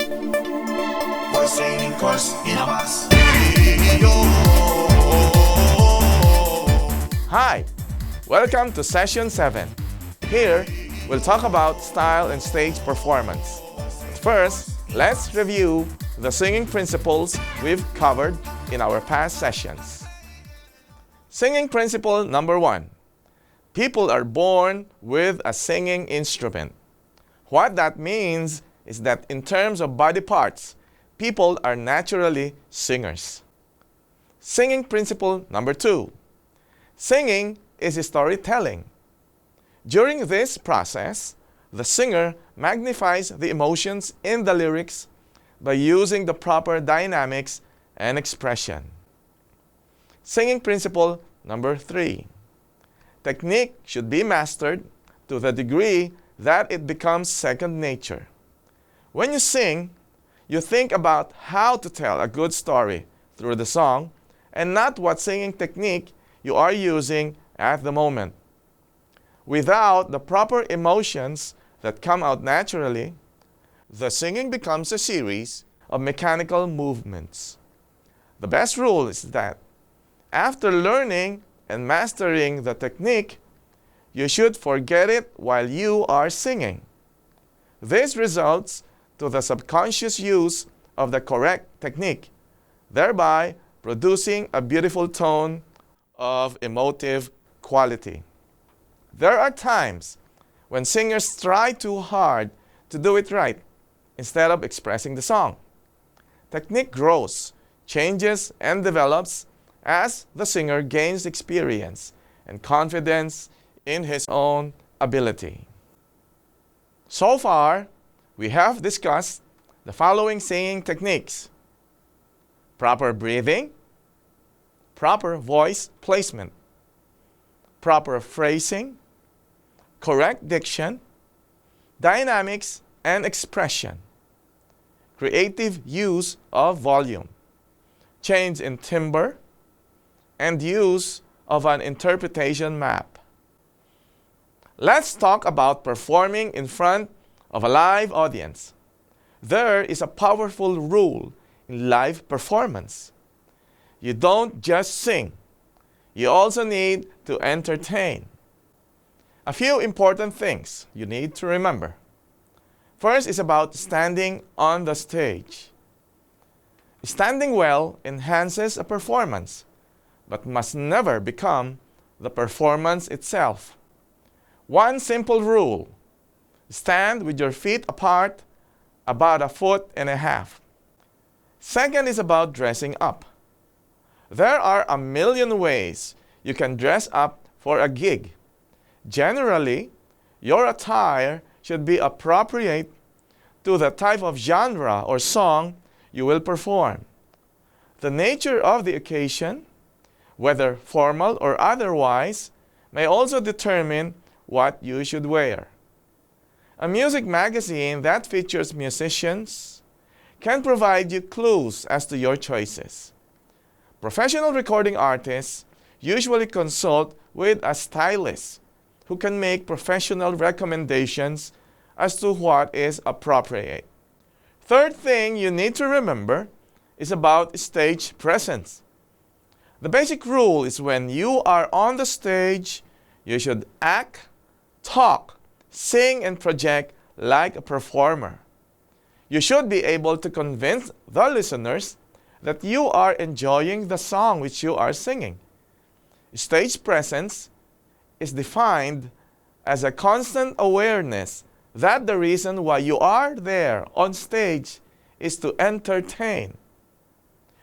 Voice training course inabas. Hi, welcome to Session 7. Here, we'll talk about style and stage performance. But first, let's review the singing principles we've covered in our past sessions. Singing principle number 1. People are born with a singing instrument. What that means is that in terms of body parts, people are naturally singers. Singing principle number 2. Singing is storytelling. During this process, the singer magnifies the emotions in the lyrics by using the proper dynamics and expression. Singing principle number 3. Technique should be mastered to the degree that it becomes second nature. When you sing, you think about how to tell a good story through the song and not what singing technique you are using at the moment. Without the proper emotions that come out naturally, the singing becomes a series of mechanical movements. The best rule is that after learning and mastering the technique, you should forget it while you are singing. This results to the subconscious use of the correct technique, thereby producing a beautiful tone of emotive quality. There are times when singers try too hard to do it right instead of expressing the song. Technique grows, changes, and develops as the singer gains experience and confidence in his own ability. So far, we have discussed the following singing techniques: proper breathing, proper voice placement, proper phrasing, correct diction, dynamics and expression, creative use of volume, change in timbre, and use of an interpretation map. Let's talk about performing in front of a live audience. There is a powerful rule in live performance. You don't just sing. You also need to entertain. A few important things you need to remember. First is about standing on the stage. Standing well enhances a performance, but must never become the performance itself. One simple rule: stand with your feet apart about 1.5 feet. Second is about dressing up. There are a million ways you can dress up for a gig. Generally, your attire should be appropriate to the type of genre or song you will perform. The nature of the occasion, whether formal or otherwise, may also determine what you should wear. A music magazine that features musicians can provide you clues as to your choices. Professional recording artists usually consult with a stylist who can make professional recommendations as to what is appropriate. Third thing you need to remember is about stage presence. The basic rule is when you are on the stage, you should act, talk, sing, and project like a performer. You should be able to convince the listeners that you are enjoying the song which you are singing. Stage presence is defined as a constant awareness that the reason why you are there on stage is to entertain.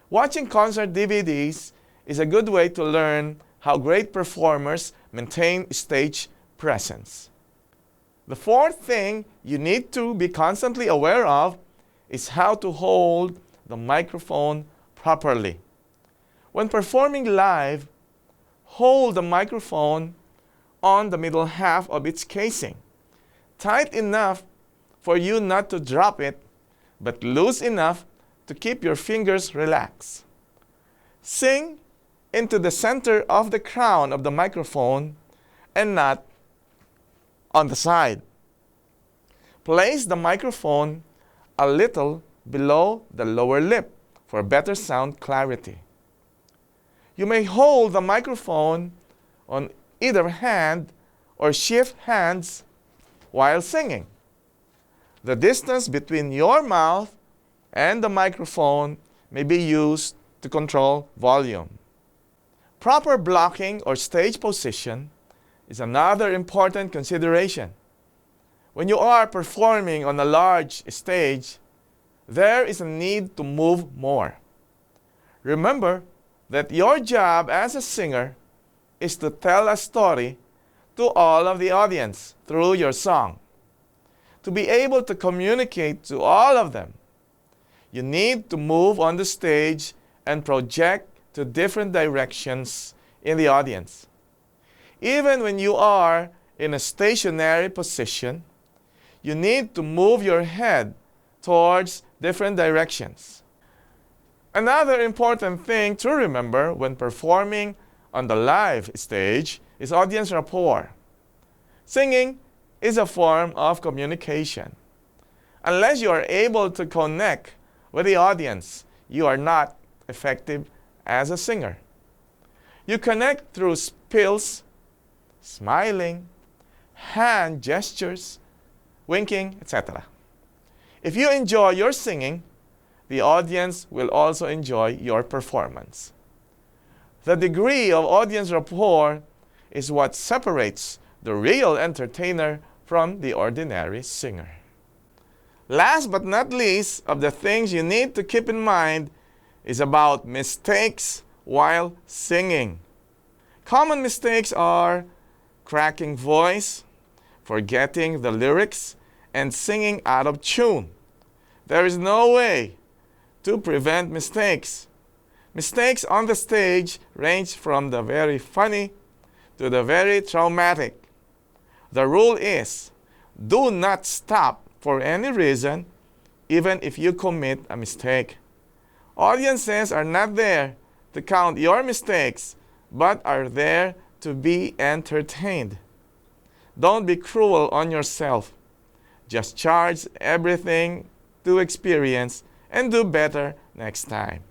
Watching concert DVDs is a good way to learn how great performers maintain stage presence. The fourth thing you need to be constantly aware of is how to hold the microphone properly. When performing live, hold the microphone on the middle half of its casing, tight enough for you not to drop it, but loose enough to keep your fingers relaxed. Sing into the center of the crown of the microphone and not on the side. Place the microphone a little below the lower lip for better sound clarity. You may hold the microphone on either hand or shift hands while singing. The distance between your mouth and the microphone may be used to control volume. Proper blocking or stage position is another important consideration. When you are performing on a large stage, there is a need to move more. Remember that your job as a singer is to tell a story to all of the audience through your song. To be able to communicate to all of them, you need to move on the stage and project to different directions in the audience. Even when you are in a stationary position, you need to move your head towards different directions. Another important thing to remember when performing on the live stage is audience rapport. Singing is a form of communication. Unless you are able to connect with the audience, you are not effective as a singer. You connect through spills, smiling, hand gestures, winking, etc. If you enjoy your singing, the audience will also enjoy your performance. The degree of audience rapport is what separates the real entertainer from the ordinary singer. Last but not least of the things you need to keep in mind is about mistakes while singing. Common mistakes are cracking voice, forgetting the lyrics, and singing out of tune. There is no way to prevent mistakes. Mistakes on the stage range from the very funny to the very traumatic. The rule is, do not stop for any reason, even if you commit a mistake. Audiences are not there to count your mistakes, but are there to be entertained. Don't be cruel on yourself. Just charge everything to experience and do better next time.